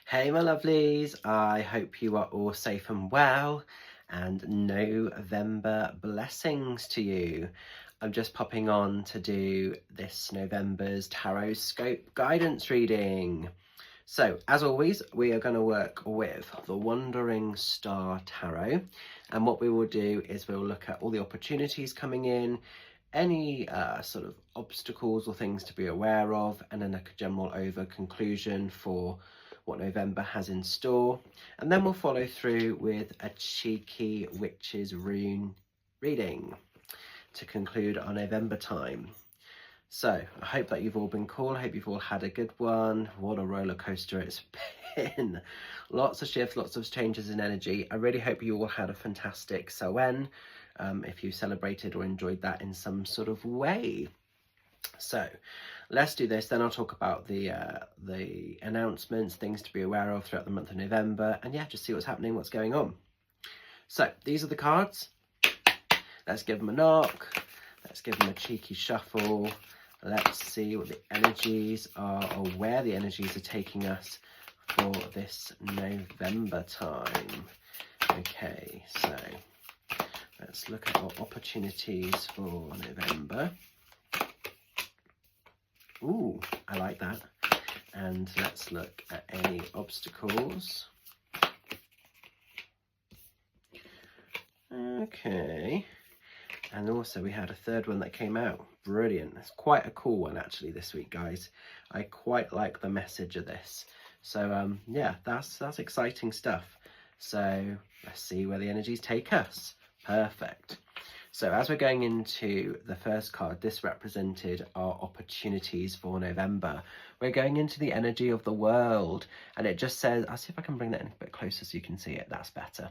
Hey my lovelies, I hope you are all safe and well, and November blessings to you. I'm just popping on to do this November's Tarot Scope guidance reading. So as always, we are going to work with the Wandering Star Tarot, and what we will do is we'll look at all the opportunities coming in, any sort of obstacles or things to be aware of, and then a general over conclusion for what November has in store. And then we'll follow through with a cheeky witch's rune reading to conclude our November time. So I hope that you've all been cool. I hope you've all had a good one. What a roller coaster it's been. Lots of shifts, lots of changes in energy. I really hope you all had a fantastic Samhain, if you celebrated or enjoyed that in some sort of way. So let's do this, then I'll talk about the announcements, things to be aware of throughout the month of November, and yeah, just see what's happening, what's going on. So these are the cards. Let's give them a knock. Let's give them a cheeky shuffle. Let's see what the energies are, or where the energies are taking us for this November time. Okay, so let's look at our opportunities for November. Ooh, I like that. And let's look at any obstacles. Okay. And also we had a third one that came out. Brilliant. It's quite a cool one actually this week, guys. I quite like the message of this. So yeah, that's exciting stuff. So let's see where the energies take us. Perfect. So as we're going into the first card, this represented our opportunities for November. We're going into the energy of the world, and it just says, I'll see if I can bring that in a bit closer so you can see it, that's better.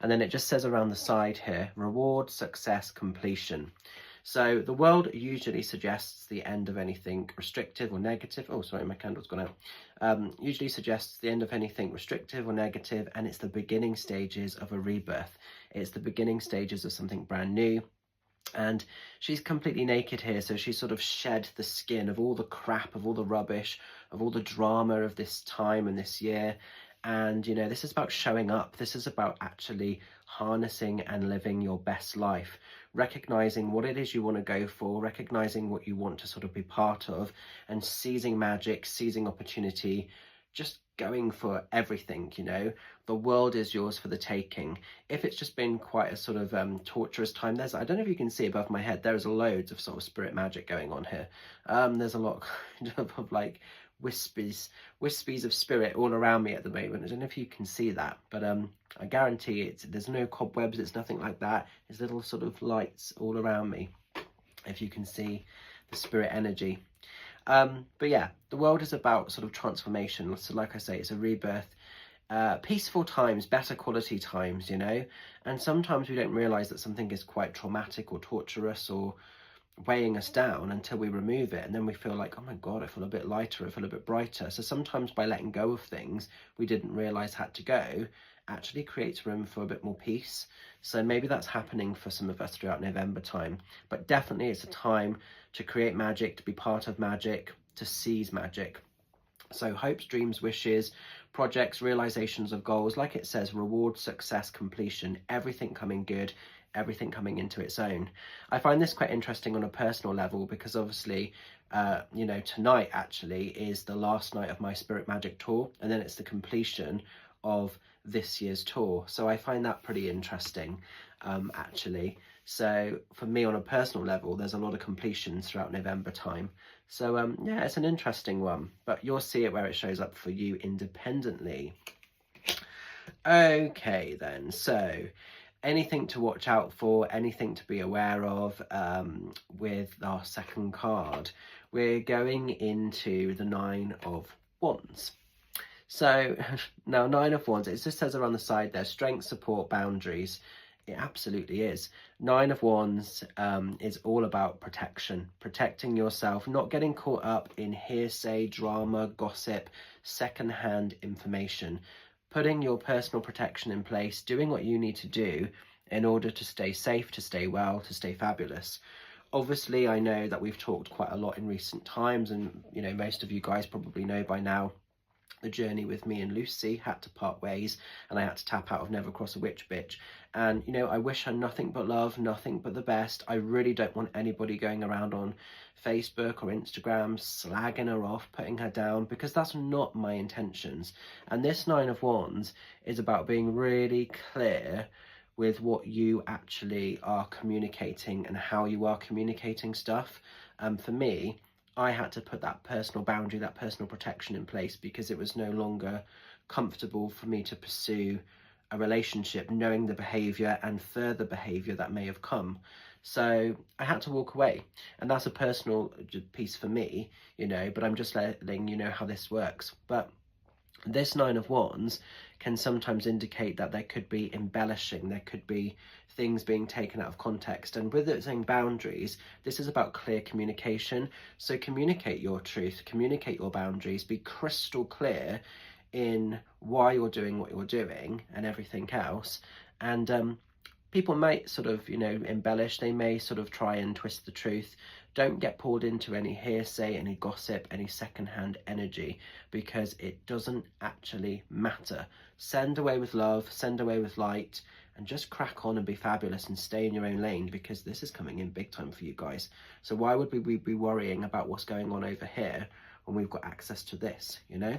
And then it just says around the side here, reward, success, completion. So the world usually suggests the end of anything restrictive or negative. Oh, sorry, my candle's gone out. Usually suggests the end of anything restrictive or negative, and it's the beginning stages of a rebirth. It's the beginning stages of something brand new. And she's completely naked here, so she's sort of shed the skin of all the crap, of all the rubbish, of all the drama of this time and this year. And, you know, this is about showing up. This is about actually harnessing and living your best life, recognizing what it is you want to go for, recognizing what you want to sort of be part of, and seizing magic, seizing opportunity, just going for everything. You know, the world is yours for the taking. If it's just been quite a sort of torturous time, I don't know if you can see above my head, there's loads of sort of spirit magic going on here. There's a lot of like wispies of spirit all around me at the moment. I don't know if you can see that, but I guarantee there's no cobwebs, it's nothing like that. There's little sort of lights all around me, if you can see the spirit energy. But yeah, the world is about sort of transformation. So like I say, it's a rebirth, peaceful times, better quality times, you know. And sometimes we don't realize that something is quite traumatic or torturous or weighing us down until we remove it, and then we feel like, oh my god, I feel a bit lighter, I feel a bit brighter. So sometimes by letting go of things we didn't realize had to go actually creates room for a bit more peace. So maybe that's happening for some of us throughout November time, but definitely it's a time to create magic, to be part of magic, to seize magic. So hopes, dreams, wishes, projects, realizations of goals, like it says, reward, success, completion, everything coming good, everything coming into its own. I find this quite interesting on a personal level because obviously, you know, tonight actually is the last night of my Spirit Magic tour, and then it's the completion of this year's tour. So I find that pretty interesting, actually. So for me on a personal level, there's a lot of completions throughout November time. So yeah, it's an interesting one, but you'll see it where it shows up for you independently. Okay then, so anything to watch out for, anything to be aware of with our second card. We're going into the Nine of Wands. So now Nine of Wands, it just says around the side there, strength, support, boundaries. It absolutely is. Nine of Wands is all about protection, protecting yourself, not getting caught up in hearsay, drama, gossip, secondhand information, putting your personal protection in place, doing what you need to do in order to stay safe, to stay well, to stay fabulous. Obviously, I know that we've talked quite a lot in recent times, and you know, most of you guys probably know by now the journey with me and Lucy had to part ways, and I had to tap out of Never Cross a Witch Bitch. And you know, I wish her nothing but love, nothing but the best. I really don't want anybody going around on Facebook or Instagram slagging her off, putting her down, because that's not my intentions. And this Nine of Wands is about being really clear with what you actually are communicating and how you are communicating stuff. For me, I had to put that personal boundary, that personal protection in place, because it was no longer comfortable for me to pursue a relationship knowing the behavior and further behavior that may have come. So I had to walk away, and that's a personal piece for me, you know, but I'm just letting you know how this works. But this Nine of Wands can sometimes indicate that there could be embellishing, there could be things being taken out of context. And with it saying boundaries, this is about clear communication. So communicate your truth, communicate your boundaries, be crystal clear in why you're doing what you're doing and everything else. And people might sort of, you know, embellish, they may sort of try and twist the truth. Don't get pulled into any hearsay, any gossip, any secondhand energy, because it doesn't actually matter. Send away with love, send away with light, and just crack on and be fabulous and stay in your own lane, because this is coming in big time for you guys. So why would we be worrying about what's going on over here when we've got access to this, you know?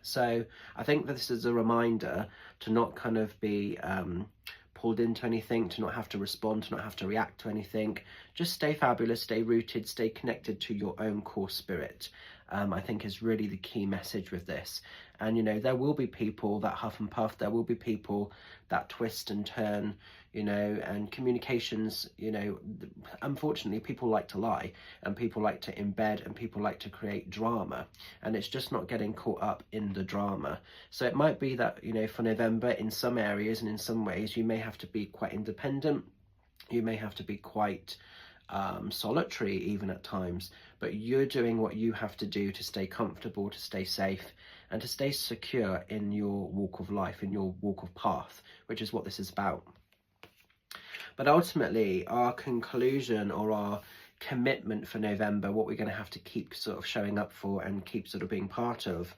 So I think that this is a reminder to not kind of be pulled into anything, to not have to respond, to not have to react to anything. Just stay fabulous, stay rooted, stay connected to your own core spirit. I think is really the key message with this. And you know, there will be people that huff and puff, there will be people that twist and turn, you know, and communications, you know, unfortunately people like to lie, and people like to embed, and people like to create drama, and it's just not getting caught up in the drama. So it might be that, you know, for November, in some areas and in some ways, you may have to be quite independent, you may have to be quite solitary even at times, but you're doing what you have to do to stay comfortable, to stay safe, and to stay secure in your walk of life, in your walk of path, which is what this is about. But ultimately, our conclusion or our commitment for November, what we're going to have to keep sort of showing up for and keep sort of being part of,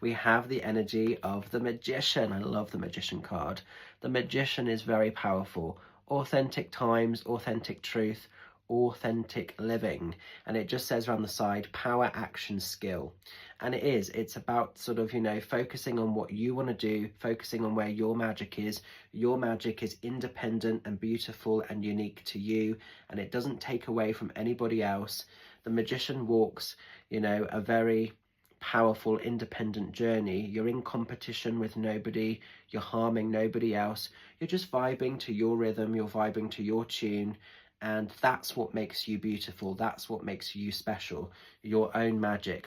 we have the energy of the Magician. I love the Magician card. The Magician is very powerful. Authentic times, authentic truth, authentic living. And it just says around the side, power, action, skill. And it's about sort of, you know, focusing on what you want to do, focusing on where your magic is. Your magic is independent and beautiful and unique to you, and it doesn't take away from anybody else. The Magician walks, you know, a very powerful independent journey. You're in competition with nobody, you're harming nobody else, you're just vibing to your rhythm, you're vibing to your tune, and that's what makes you beautiful, that's what makes you special, your own magic.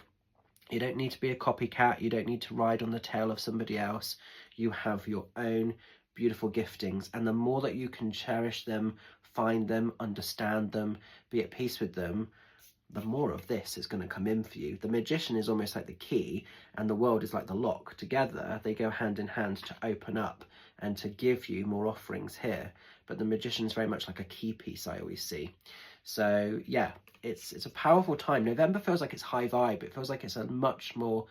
You don't need to be a copycat, you don't need to ride on the tail of somebody else. You have your own beautiful giftings, and the more that you can cherish them, find them, understand them, be at peace with them, the more of this is going to come in for you. The Magician is almost like the key, and the world is like the lock. Together they go hand in hand to open up and to give you more offerings here. But the Magician's very much like a key piece, I always see. So yeah, it's a powerful time. November feels like it's high vibe. It feels like it's a much more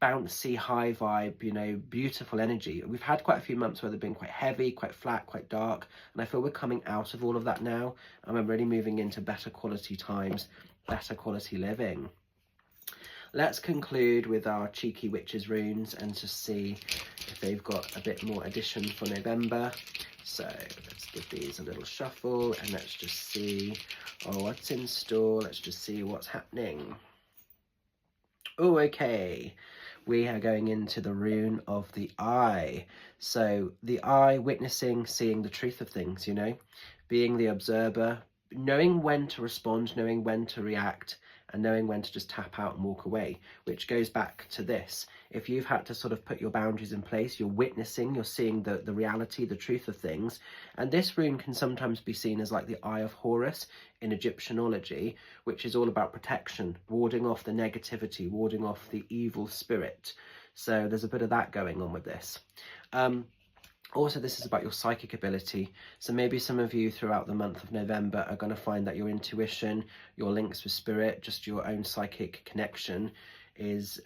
bouncy, high vibe, you know, beautiful energy. We've had quite a few months where they've been quite heavy, quite flat, quite dark, and I feel we're coming out of all of that now, and we're really moving into better quality times, better quality living. Let's conclude with our cheeky witches runes and just see if they've got a bit more addition for November. So let's give these a little shuffle and let's just see what's in store. Let's just see what's happening. Oh, okay. We are going into the rune of the eye. So the eye, witnessing, seeing the truth of things, you know, being the observer, knowing when to respond, knowing when to react, and knowing when to just tap out and walk away, which goes back to this. If you've had to sort of put your boundaries in place, you're witnessing, you're seeing the reality, the truth of things. And this rune can sometimes be seen as like the Eye of Horus in Egyptianology, which is all about protection, warding off the negativity, warding off the evil spirit. So there's a bit of that going on with this. Also, this is about your psychic ability. So maybe some of you throughout the month of November are going to find that your intuition, your links with spirit, just your own psychic connection is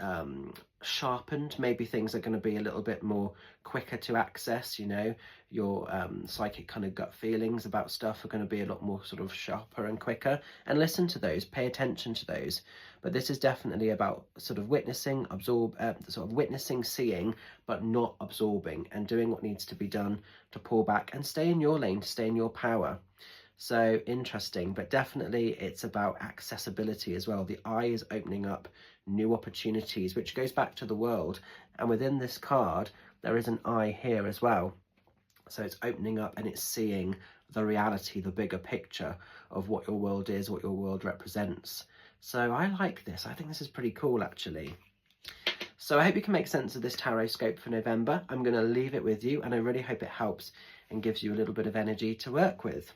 sharpened. Maybe things are going to be a little bit more quicker to access, you know, your psychic kind of gut feelings about stuff are going to be a lot more sort of sharper and quicker, and listen to those, pay attention to those. But this is definitely about sort of witnessing, witnessing, seeing, but not absorbing, and doing what needs to be done to pull back and stay in your lane, to stay in your power. So interesting, but definitely it's about accessibility as well. The eye is opening up new opportunities, which goes back to the world. And within this card, there is an eye here as well. So it's opening up and it's seeing the reality, the bigger picture of what your world is, what your world represents. So I like this. I think this is pretty cool, actually. So I hope you can make sense of this tarot scope for November. I'm going to leave it with you, and I really hope it helps and gives you a little bit of energy to work with.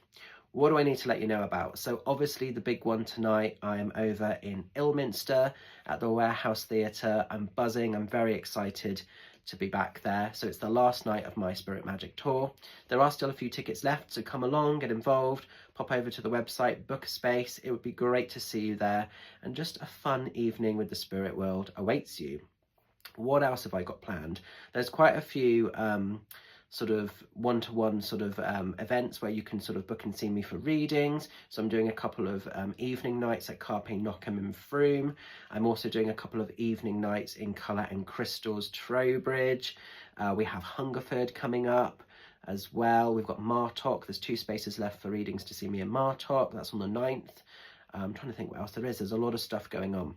What do I need to let you know about? So obviously the big one tonight, I am over in Ilminster at the Warehouse Theatre. I'm buzzing, I'm very excited to be back there. So it's the last night of my Spirit Magic tour. There are still a few tickets left, so come along, get involved, pop over to the website, book a space. It would be great to see you there, and just a fun evening with the spirit world awaits you. What else have I got planned? There's quite a few sort of one-to-one sort of events where you can sort of book and see me for readings. So I'm doing a couple of evening nights at Carpe Nockem in Frome. I'm also doing a couple of evening nights in Colour and Crystals, Trowbridge. We have Hungerford coming up as well. We've got Martock. There's 2 spaces left for readings to see me in Martock. That's on the 9th. I'm trying to think what else there is. There's a lot of stuff going on.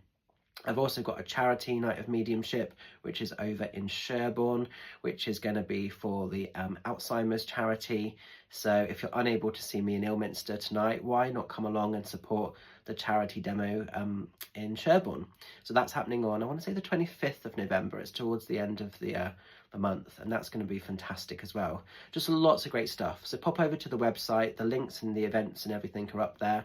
I've also got a charity night of mediumship, which is over in Sherborne, which is going to be for the Alzheimer's charity. So if you're unable to see me in Ilminster tonight, why not come along and support the charity demo in Sherborne? So that's happening on, I want to say, the 25th of November. It's towards the end of the month, and that's going to be fantastic as well. Just lots of great stuff. So pop over to the website. The links and the events and everything are up there.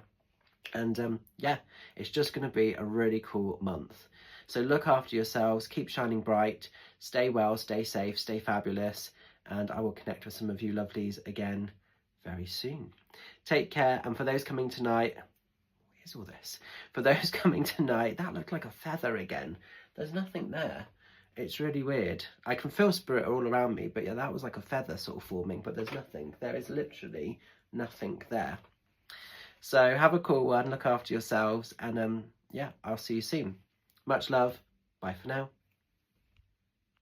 And yeah, it's just going to be a really cool month. So look after yourselves, keep shining bright, stay well, stay safe, stay fabulous, and I will connect with some of you lovelies again very soon. Take care, and for those coming tonight, here's all this. For those coming tonight, that looked like a feather again. There's nothing there. It's really weird. I can feel spirit all around me, but yeah, that was like a feather sort of forming, but there's nothing. There is literally nothing there. So have a cool one, look after yourselves, and yeah, I'll see you soon. Much love. Bye for now.